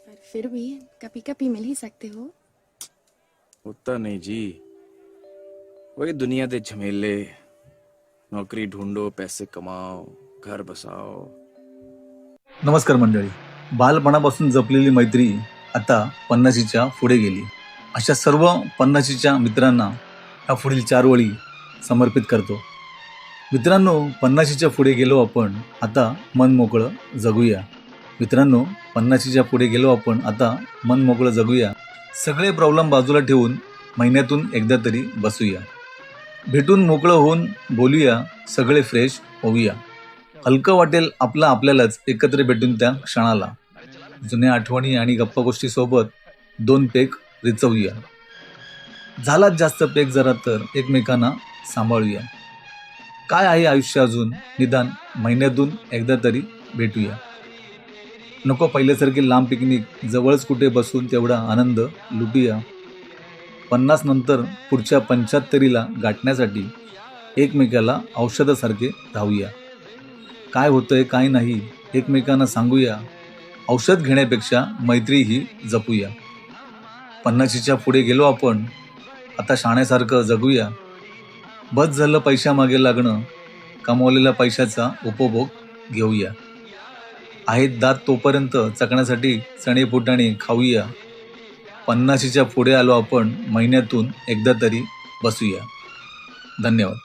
पर फिर भी कभी कभी मिल ही सकते हो। उतना नहीं जी, वही दुनिया दे झमेले, नौकरी ढूंढो, पैसे कमाओ, घर बसाओ। नमस्कार मंडळी. बालपणापासून जपलेली मैत्री आता पन्नाशीच्या पुढे गेली. अशा सर्व पन्नाशीच्या मित्रांना ह्या पुढील 4 ओळी समर्पित करतो. मित्रांनो, पन्नाशीच्या पुढे गेलो आपण, आता मन मोकळं जगूया. मित्रांनो, पन्नाशीच्या पुढे गेलो आपण, आता मन मोकळं जगूया. सगळे प्रॉब्लेम बाजूला ठेवून महिन्यातून एकदा तरी बसूया. भेटून मोकळं होऊन बोलूया, सगळे फ्रेश होऊया. हलकं वाटेल आपलं आपल्यालाच एकत्र भेटून त्या क्षणाला. जुन्या आठवणी आणि गप्पा गोष्टी सोबत 2 पेग रिचवूया. झालात जास्त पेग जरा तर एकमेकांना सांभाळूया. काय आहे आयुष्य अजून, निदान महिन्यातून एकदा तरी भेटूया. नको पहिल्यासारखी लांब पिकनिक, जवळच कुठे बसून तेवढा आनंद लुटूया. 50 नंतर पुढच्या 75ला गाठण्यासाठी एकमेकाला औषधासारखे राहूया. काय होतंय काय नाही एकमेकांना सांगूया. औषध घेण्यापेक्षा मैत्री ही जपूया. 50च्या पुढे गेलो आपण, आता शाण्यासारखं जगूया. बस झालं पैशामागे लागणं, कमावलेल्या पैशाचा उपभोग घेऊया. आहेत दात तोपर्यंत चकण्यासाठी चणे फुटाणे खाऊया. 50च्या पुढे आलो आपण, महिन्यातून एकदा तरी बसूया. धन्यवाद.